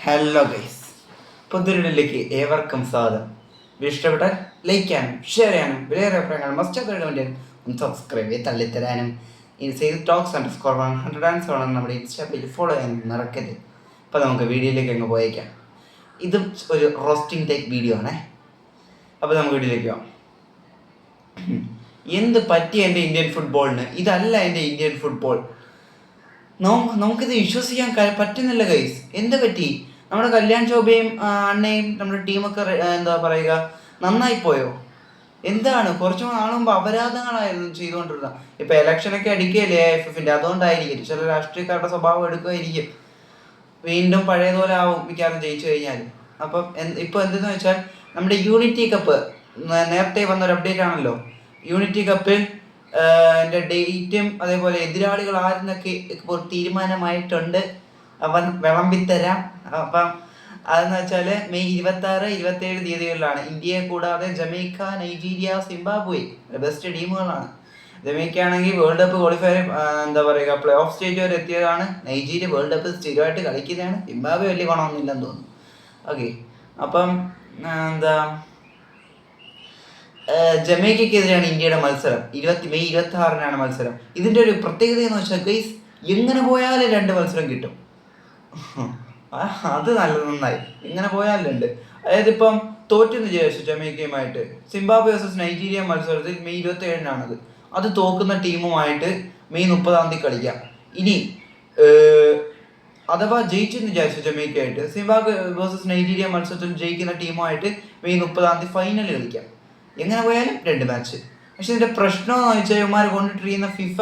Hello guys, പുതിയൊരിലേക്ക് ഏവർക്കും സ്വാഗതം. ഇഷ്ടപ്പെട്ടാൽ ലൈക്ക് ചെയ്യാനും ഷെയർ ചെയ്യാനും വിലയേറെ അഭിപ്രായങ്ങൾ മസ്റ്റ് വേണ്ടി ഒന്ന് സബ്സ്ക്രൈബ് ചെയ്ത് തള്ളിത്തരാനും TalksScore100 നമ്മുടെ ഇൻസ്റ്റാ പേജ് ഫോളോ ചെയ്യാനും മറക്കരുത്. അപ്പോൾ നമുക്ക് വീഡിയോയിലേക്ക് അങ്ങ് പോയേക്കാം. ഇതും ഒരു റോസ്റ്റിംഗ് ടൈപ്പ് വീഡിയോ ആണേ. അപ്പോൾ നമുക്ക് വീഡിയോയിലേക്ക് പോകാം. എന്ത് പറ്റി എൻ്റെ ഇന്ത്യൻ ഫുട്ബോളിന്? ഇതല്ല എൻ്റെ ഇന്ത്യൻ ഫുട്ബോൾ. നമുക്കിത് വിശ്വസിക്കാൻ പറ്റുന്നില്ല ഗൈസ്. എന്ത് പറ്റി? നമ്മുടെ കല്യാൺ ശോഭയും അണ്ണയും നമ്മുടെ ടീമൊക്കെ എന്താ പറയുക, നന്നായിപ്പോയോ? എന്താണ്? കുറച്ച് നാൾ മുമ്പ് അപരാധങ്ങളായിരുന്നു ചെയ്തുകൊണ്ടിരുന്നത്. ഇപ്പം ഇലക്ഷനൊക്കെ അടിക്കുകയല്ലേ AIFF-ന്റെ, അതുകൊണ്ടായിരിക്കും. ചില രാഷ്ട്രീയക്കാരുടെ സ്വഭാവം എടുക്കുമായിരിക്കും. വീണ്ടും പഴയതുപോലെ ആവും മിക്കവാറും ജയിച്ചു കഴിഞ്ഞാൽ. അപ്പം ഇപ്പോൾ എന്തെന്ന് വെച്ചാൽ നമ്മുടെ യൂണിറ്റി കപ്പ് നേരത്തെ വന്നൊരു അപ്ഡേറ്റ് ആണല്ലോ. യൂണിറ്റി കപ്പിൽ എൻ്റെ ഡേറ്റും അതേപോലെ എതിരാളികൾ ആരെന്നൊക്കെ ഇപ്പോൾ തീരുമാനമായിട്ടുണ്ട്. അവൻ വിളമ്പിത്തരാം. അപ്പം അതെന്ന് വെച്ചാൽ മെയ് 26, 27 തീയതികളിലാണ്. ഇന്ത്യയെ കൂടാതെ ജമൈക്ക, നൈജീരിയ, സിംബാബ്വെ ബെസ്റ്റ് ടീമുകളാണ്. ജമൈക്ക ആണെങ്കിൽ വേൾഡ് കപ്പ് ക്വാളിഫയർ എന്താ പറയുക പ്ലേ ഓഫ് സ്റ്റേജ് വരെ എത്തിയതാണ്. നൈജീരിയ വേൾഡ് കപ്പ് സ്ഥിരമായിട്ട് കളിക്കുന്നതാണ്. സിംബാബ്വെ വലിയ ഗുണമൊന്നുമില്ലെന്ന് തോന്നുന്നു. ഓക്കെ, അപ്പം എന്താ ജമൈക്കയ്ക്കെതിരെയാണ് ഇന്ത്യയുടെ മത്സരം. മെയ് 26-നാണ് മത്സരം. ഇതിൻ്റെ ഒരു പ്രത്യേകത എന്ന് വെച്ചാൽ ഗൈസ്, എങ്ങനെ പോയാലും 2 മത്സരം കിട്ടും. അത് നന്നായി. ഇങ്ങനെ പോയാലുണ്ട്. അതായത് ഇപ്പം തോറ്റെന്ന് വിചാരിച്ചു ജമൈക്കയുമായിട്ട്. സിംബാബ്വെ വേഴ്സസ് നൈജീരിയ മത്സരത്തിൽ മെയ് 27-നാണത്. അത് തോക്കുന്ന ടീമുമായിട്ട് മെയ് 30-ാം തീയതി കളിക്കാം. ഇനി അഥവാ ജയിച്ചെന്ന് വിചാരിച്ചു ജമൈക്കയായിട്ട്, സിംബാബ്വെ വേഴ്സസ് നൈജീരിയ മത്സരത്തിൽ ജയിക്കുന്ന ടീമുമായിട്ട് മെയ് 30-ാം തീയതി ഫൈനൽ കളിക്കാം. എങ്ങനെ പോയാലും 2 മാച്ച്. പക്ഷെ ഇതിൻ്റെ പ്രശ്നമെന്ന് വെച്ചാൽ ഇവന്മാർ കൊണ്ടിട്ടിരിക്കുന്ന ഫിഫ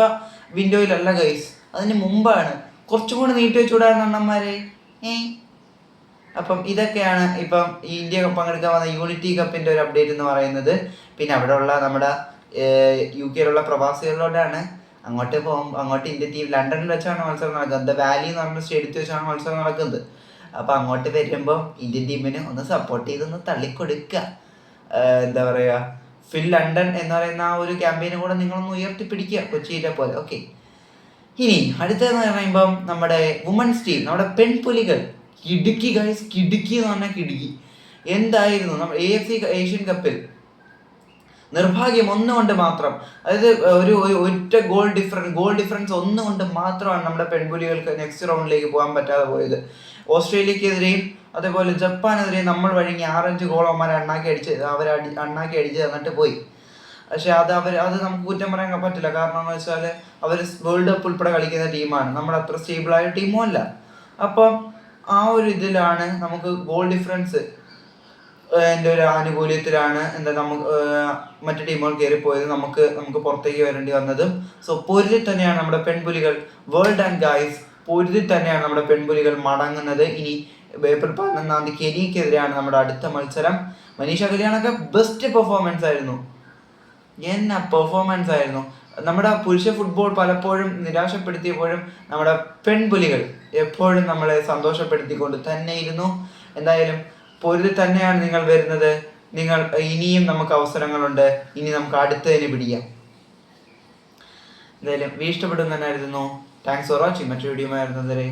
വിൻഡോയിലല്ല ഗൈസ്, അതിന് മുമ്പാണ്. കുറച്ചും കൂടി നീട്ടി വെച്ചുകൂടായിരുന്നു അണ്ണന്മാരെ. അപ്പം ഇതൊക്കെയാണ് ഇപ്പം ഈ ഇന്ത്യ പങ്കെടുക്കാൻ വന്ന യൂണിറ്റി കപ്പിൻ്റെ ഒരു അപ്ഡേറ്റ് എന്ന് പറയുന്നത്. പിന്നെ അവിടെ ഉള്ള നമ്മുടെ UK പ്രവാസികളിലോട്ടാണ്. അങ്ങോട്ട് ഇന്ത്യ ടീം ലണ്ടനിൽ വെച്ചാണ് മത്സരം നടക്കുന്നത്. വാലി എന്ന് പറഞ്ഞ സ്റ്റേഡിയത്തിൽ വെച്ചാണ് മത്സരം നടക്കുന്നത്. അപ്പം അങ്ങോട്ട് വരുമ്പോൾ ഇന്ത്യൻ ടീമിന് ഒന്ന് സപ്പോർട്ട് ചെയ്തൊന്ന് തള്ളിക്കൊടുക്കുക. എന്താ പറയുക, ഫിൽ ലണ്ടൻ എന്ന് പറയുന്ന ആ ഒരു ക്യാമ്പയിനും കൂടെ നിങ്ങളൊന്ന് ഉയർത്തിപ്പിടിക്കുക, കൊച്ചിയിലെ പോലെ. ഓക്കെ, ഇനി അടുത്തതെന്ന് പറയുമ്പം നമ്മുടെ വുമൻസ് ടീം, നമ്മുടെ പെൺപുലികൾ കിടുക്കി ഗൈസ്. കിടുക്കി എന്ന് പറഞ്ഞാൽ കിടുക്കി. എന്തായിരുന്നു നമ്മുടെ AFC ഏഷ്യൻ കപ്പിൽ നിർഭാഗ്യം ഒന്നുകൊണ്ട് മാത്രം, അതായത് ഒരു ഒറ്റ ഗോൾ ഡിഫറൻസ് ഒന്നുകൊണ്ട് മാത്രമാണ് നമ്മുടെ പെൺപുലികൾക്ക് നെക്സ്റ്റ് റൗണ്ടിലേക്ക് പോകാൻ പറ്റാതെ പോയത്. ഓസ്ട്രേലിയക്കെതിരെയും അതേപോലെ ജപ്പാനെതിരെയും നമ്മൾ വഴങ്ങി 6-5 ഗോൾ അവന്മാരെ അണ്ണാക്കി അടിച്ച് തന്നിട്ട് പോയി. പക്ഷെ അത് നമുക്ക് കുറ്റം പറയാൻ പറ്റില്ല. കാരണം എന്ന് വെച്ചാൽ അവർ വേൾഡ് കപ്പ് ഉൾപ്പെടെ കളിക്കുന്ന ടീമാണ്. നമ്മൾ അത്ര സ്റ്റേബിളായ ടീമും അല്ല. അപ്പം ആ ഒരു ഇതിലാണ് നമുക്ക് ഗോൾ ഡിഫറൻസ് എൻ്റെ ഒരു ആനുകൂല്യത്തിലാണ് നമുക്ക് മറ്റു ടീമുകൾ കയറിപ്പോയത്, നമുക്ക് പുറത്തേക്ക് വരേണ്ടി വന്നതും. സോ പൊരുതി തന്നെയാണ് നമ്മുടെ പെൺപുലികൾ, വേൾഡ് ആൻഡ് ഗൈസ്, പൊരുതി തന്നെയാണ് നമ്മുടെ പെൺപുലികൾ മടങ്ങുന്നത്. ഇനി ഏപ്രിൽ 11-ാം തീയതി കെനിയക്കെതിരെയാണ് നമ്മുടെ അടുത്ത മത്സരം. മനീഷ കല്യാണൊക്കെ ബെസ്റ്റ് പെർഫോമൻസ് ആയിരുന്നു. പെർഫോമൻസ് ആയിരുന്നു. നമ്മുടെ പുരുഷ ഫുട്ബോൾ പലപ്പോഴും നിരാശപ്പെടുത്തിയപ്പോഴും നമ്മുടെ പെൺപുലികൾ എപ്പോഴും നമ്മളെ സന്തോഷപ്പെടുത്തിക്കൊണ്ട് തന്നെ ഇരുന്നു. എന്തായാലും പൊരുതി തന്നെയാണ് നിങ്ങൾ വരുന്നത്. ഇനിയും നമുക്ക് അവസരങ്ങളുണ്ട്. ഇനി നമുക്ക് അടുത്തതിന് പിടിക്കാം. എന്തായാലും ഇഷ്ടപ്പെടും തന്നെ ആയിരുന്നു. Thanks for watching. മറ്റൊരു വീഡിയോ ആയിരുന്നതുവരെ